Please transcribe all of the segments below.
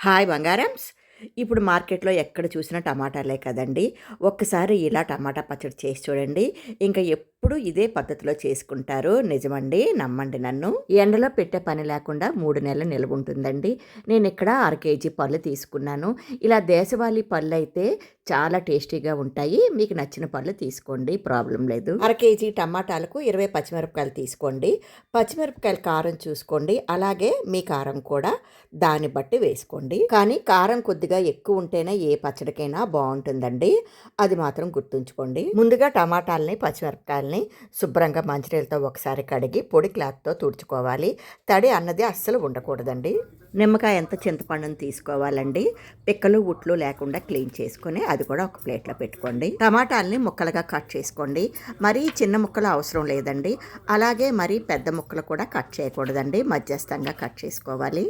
Hi బంగారమ్స్. ఇప్పుడు మార్కెట్‌లో ఎక్కడ చూసినా టమాటాలే కదండీ! ఒక్కసారి ఇలా టమాటా పచ్చడి చేసి చూడండి. ఇంకా ఎప్పుడు ఇదే పద్ధతిలో చేసుకుంటారు. నిజమండి. నమ్మండి నన్ను. ఎండలో పెట్టే పని లేకుండా 3 నెలలు నిలవుంటుందండి. నేనిక్కడ అర కేజీ పళ్ళు తీసుకున్నాను. ఇలా దేశవాళీ పళ్ళైతే చాలా టేస్టీగా ఉంటాయి. మీకు నచ్చిన పళ్ళు తీసుకోండి. ప్రాబ్లమ్ లేదు. అర కేజీ టమాటాలకు 20 పచ్చిమిరపకాయలు తీసుకోండి. పచ్చిమిరపకాయల కారం చూసుకోండి. అలాగే మీ కారం కూడా దాన్ని బట్టి వేసుకోండి. కానీ కారం కొద్దిగా ఎక్కువ ఉంటేనే ఏ పచ్చడికైనా బాగుంటుందండి. అది మాత్రం గుర్తుంచుకోండి. ముందుగా టమాటాలని పచ్చిమిరపకాయలని శుభ్రంగా మంచినీళ్ళతో ఒకసారి కడిగి పొడి క్లాత్తో తుడుచుకోవాలి. తడి అన్నది అస్సలు ఉండకూడదండి. నిమ్మకాయ ఎంత చింతపండుని తీసుకోవాలండి. పిక్కలు ఉట్లు లేకుండా క్లీన్ చేసుకొని అది కూడా ఒక ప్లేట్లో పెట్టుకోండి. టమాటాలని ముక్కలుగా కట్ చేసుకోండి. మరీ చిన్న ముక్కలు అవసరం లేదండి. అలాగే మరీ పెద్ద ముక్కలు కూడా కట్ చేయకూడదండి. మధ్యస్థంగా కట్ చేసుకోవాలి.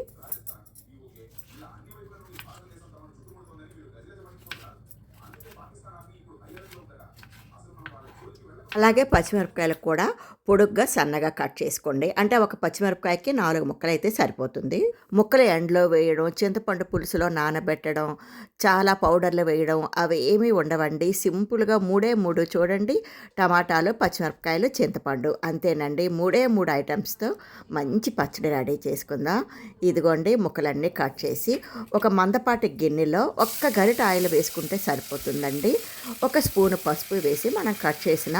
అలాగే పచ్చిమిరపకాయలకు కూడా పొడుగ్గా సన్నగా కట్ చేసుకోండి. అంటే ఒక పచ్చిమిరపకాయకి 4 ముక్కలైతే సరిపోతుంది. ముక్కలు ఎండలో వేయడం, చింతపండు పులుసులో నానబెట్టడం, చాలా పౌడర్లు వేయడం అవి ఏమీ ఉండవండి. సింపుల్గా 3 చూడండి. టమాటాలు, పచ్చిమిరపకాయలు, చింతపండు అంతేనండి. 3 ఐటమ్స్తో మంచి పచ్చడి రెడీ చేసుకుందాం. ఇదిగోండి ముక్కలన్నీ కట్ చేసి ఒక మందపాటి గిన్నెలో ఒక్క గరిట ఆయిల్ వేసుకుంటే సరిపోతుందండి. ఒక స్పూను పసుపు వేసి మనం కట్ చేసిన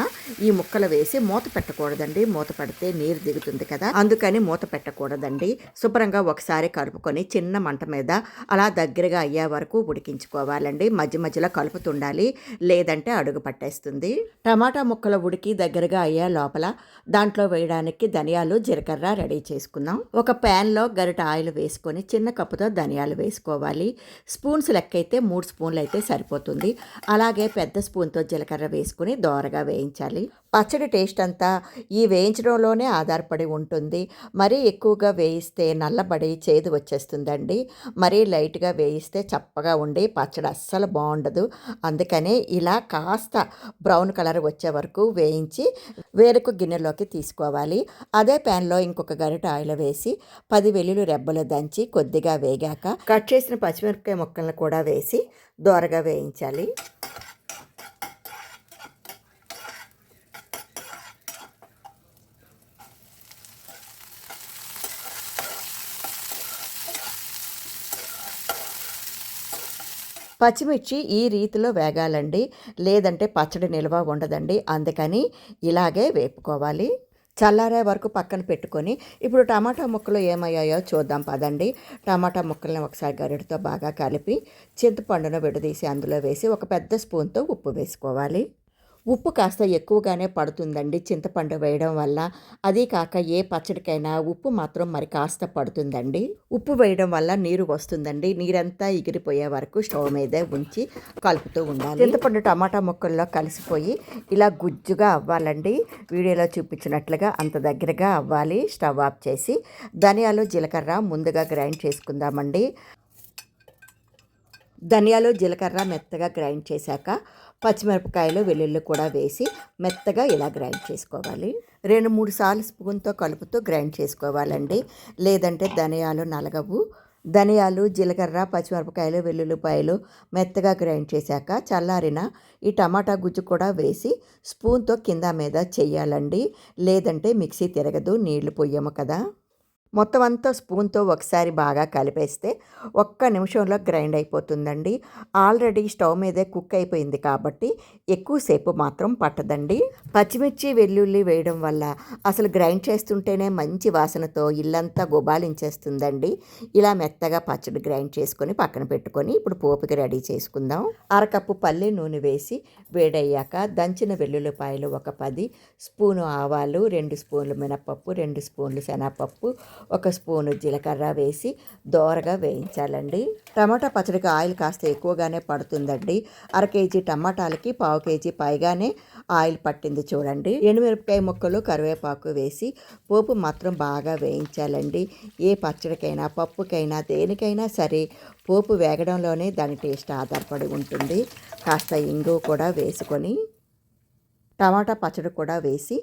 ఈ ముక్కలు వేసి మూత పెట్టకూడదండి. మూత పెడితే నీరు దిగుతుంది కదా, అందుకని మూత పెట్టకూడదండి. శుభ్రంగా ఒకసారి కలుపుకొని చిన్న మంట మీద అలా దగ్గరగా అయ్యే వరకు ఉడికించుకోవాలండి. మధ్య మధ్యలో కలుపుతుండాలి, లేదంటే అడుగు పట్టేస్తుంది. టమాటా ముక్కలు ఉడికి దగ్గరగా అయ్యే లోపల దాంట్లో వేయడానికి ధనియాలు, జీలకర్ర రెడీ చేసుకుందాం. ఒక ప్యాన్లో గరిట ఆయిల్ వేసుకొని చిన్న కప్పుతో ధనియాలు వేసుకోవాలి. స్పూన్స్ లెక్క అయితే 3 స్పూన్లు అయితే సరిపోతుంది. అలాగే పెద్ద స్పూన్తో జీలకర్ర వేసుకుని దోరగా వేయించాలి. పచ్చడి టేస్ట్ అంతా ఈ వేయించడంలోనే ఆధారపడి ఉంటుంది. మరీ ఎక్కువగా వేయిస్తే నల్లబడి చేదు వచ్చేస్తుందండి. మరీ లైట్గా వేయిస్తే చప్పగా ఉండి పచ్చడి అస్సలు బాగుండదు. అందుకనే ఇలా కాస్త బ్రౌన్ కలర్ వచ్చే వరకు వేయించి వేరొక గిన్నెలోకి తీసుకోవాలి. అదే ప్యాన్లో ఇంకొక గరిట ఆయిల్ వేసి 10 వెల్లుల్లి రెబ్బలు దంచి కొద్దిగా వేగాక కట్ చేసిన పచ్చిమిరపకాయ ముక్కలను కూడా వేసి దోరగా వేయించాలి. పచ్చిమిర్చి ఈ రీతిలో వేగాలండి, లేదంటే పచ్చడి నిల్వ ఉండదండి. అందుకని ఇలాగే వేపుకోవాలి. చల్లారే వరకు పక్కన పెట్టుకొని ఇప్పుడు టమాటా ముక్కలు ఏమయ్యాయో చూద్దాం పదండి. టమాటా ముక్కల్ని ఒకసారి గరిటతో బాగా కలిపి చింతపండును విడదీసి అందులో వేసి ఒక పెద్ద స్పూన్తో ఉప్పు వేసుకోవాలి. ఉప్పు కాస్త ఎక్కువగానే పడుతుందండి చింతపండు వేయడం వల్ల. అదీ కాక ఏ పచ్చడికైనా ఉప్పు మాత్రం మరి కాస్త పడుతుందండి. ఉప్పు వేయడం వల్ల నీరు వస్తుందండి. నీరంతా ఎగిరిపోయే వరకు స్టవ్ మీదే ఉంచి కలుపుతూ ఉండాలి. చింతపండు టమాటా ముక్కల్లో కలిసిపోయి ఇలా గుజ్జుగా అవ్వాలండి. వీడియోలో చూపించినట్లుగా అంత దగ్గరగా అవ్వాలి. స్టవ్ ఆఫ్ చేసి ధనియాలు, జీలకర్ర ముందుగా గ్రైండ్ చేసుకుందామండి. ధనియాలు, జీలకర్ర మెత్తగా గ్రైండ్ చేశాక పచ్చిమిరపకాయలు, వెల్లుల్లి కూడా వేసి మెత్తగా ఇలా గ్రైండ్ చేసుకోవాలి. 2-3 సార్లు స్పూన్తో కలుపుతూ గ్రైండ్ చేసుకోవాలండి, లేదంటే ధనియాలు నలగవు. ధనియాలు, జీలకర్ర, పచ్చిమిరపకాయలు, వెల్లుల్లిపాయలు మెత్తగా గ్రైండ్ చేశాక చల్లారిన ఈ టమాటా గుజ్జు కూడా వేసి స్పూన్తో కింద మీద చెయ్యాలండి, లేదంటే మిక్సీ తిరగదు, నీళ్లు పొయ్యము కదా. మొత్తం అంతా స్పూన్తో ఒకసారి బాగా కలిపేస్తే ఒక్క నిమిషంలో గ్రైండ్ అయిపోతుందండి. ఆల్రెడీ స్టవ్ మీదే కుక్ అయిపోయింది కాబట్టి ఎక్కువసేపు మాత్రం పట్టదండి. పచ్చిమిర్చి, వెల్లుల్లి వేయడం వల్ల అసలు గ్రైండ్ చేస్తుంటేనే మంచి వాసనతో ఇల్లంతా గుబాలించేస్తుందండి. ఇలా మెత్తగా పచ్చడి గ్రైండ్ చేసుకొని పక్కన పెట్టుకొని ఇప్పుడు పోపుకి రెడీ చేసుకుందాం. అరకప్పు పల్లి నూనె వేసి వేడయ్యాక దంచిన వెల్లుల్లిపాయలు ఒక 10, స్పూను ఆవాలు, 2 స్పూన్లు మినపప్పు, 2 స్పూన్లు శనగపప్పు, 1 స్పూను జీలకర్ర వేసి దోరగా వేయించాలండి. టమాటా పచ్చడికి ఆయిల్ కాస్త ఎక్కువగానే పడుతుందండి. అర కేజీ టమాటాలకి 1/2 కేజీ పైగానే ఆయిల్ పట్టింది చూడండి. ఎండుమిరపకాయ ముక్కలు, కరివేపాకు వేసి పోపు మాత్రం బాగా వేయించాలండి. ఏ పచ్చడికైనా, పప్పుకైనా, దేనికైనా సరే పోపు వేగడంలోనే దాని టేస్ట్ ఆధారపడి ఉంటుంది. కాస్త ఇంగువ కూడా వేసుకొని టమాటా పచ్చడి కూడా వేసి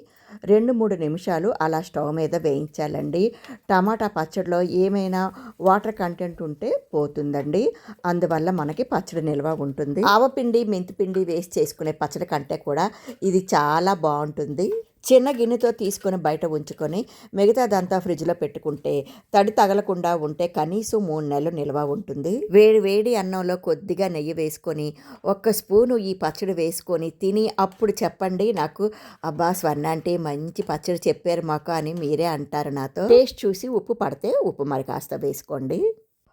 2-3 నిమిషాలు అలా స్టవ్ మీద వేయించాలండి. టమాటా పచ్చడిలో ఏమైనా వాటర్ కంటెంట్ ఉంటే పోతుందండి. అందువల్ల మనకి పచ్చడి నిల్వ ఉంటుంది. ఆవపిండి, మెంతిపిండి వేసి చేసుకునే పచ్చడి కంటే కూడా ఇది చాలా బాగుంటుంది. చిన్న గిన్నెతో తీసుకొని బయట ఉంచుకొని మిగతాదంతా ఫ్రిడ్జ్లో పెట్టుకుంటే తడి తగలకుండా ఉంటే కనీసం 3 నెలలు నిల్వ ఉంటుంది. వేడి వేడి అన్నంలో కొద్దిగా నెయ్యి వేసుకొని 1 స్పూను ఈ పచ్చడి వేసుకొని తిని అప్పుడు చెప్పండి నాకు, అబ్బా స్వర్ణ అంటే మంచి పచ్చడి చెప్పారు మాకు అని మీరే అంటారు నాతో. టేస్ట్ చూసి ఉప్పు పడితే ఉప్పు మరి కాస్త వేసుకోండి.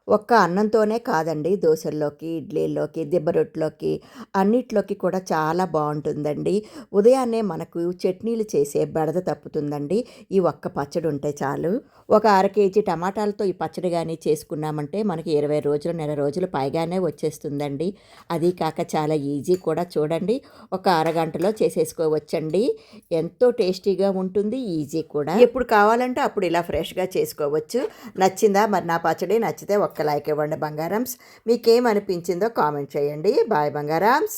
ఒక్క అన్నంతోనే కాదండి, దోశల్లోకి, ఇడ్లీల్లోకి, దిబ్బరొట్టులోకి అన్నిట్లోకి కూడా చాలా బాగుంటుందండి. ఉదయాన్నే మనకు చట్నీలు చేసే బెడద తప్పుతుందండి ఈ ఒక్క పచ్చడి ఉంటే చాలు. ఒక 1/2 కేజీ టమాటాలతో ఈ పచ్చడి కానీ చేసుకున్నామంటే మనకి 20 రోజులు, నెల రోజులు పైగానే వచ్చేస్తుందండి. అది కాక చాలా ఈజీ కూడా. చూడండి, ఒక అరగంటలో చేసేసుకోవచ్చండి. ఎంతో టేస్టీగా ఉంటుంది, ఈజీ కూడా. ఎప్పుడు కావాలంటే అప్పుడు ఇలా ఫ్రెష్గా చేసుకోవచ్చు. నచ్చిందా మరి నా పచ్చడి? నచ్చితే ఒక్క లైక్ ఇవ్వండి బంగారమ్స్. మీకేమనిపించిందో కామెంట్ చేయండి. బాయ్ బంగారమ్స్.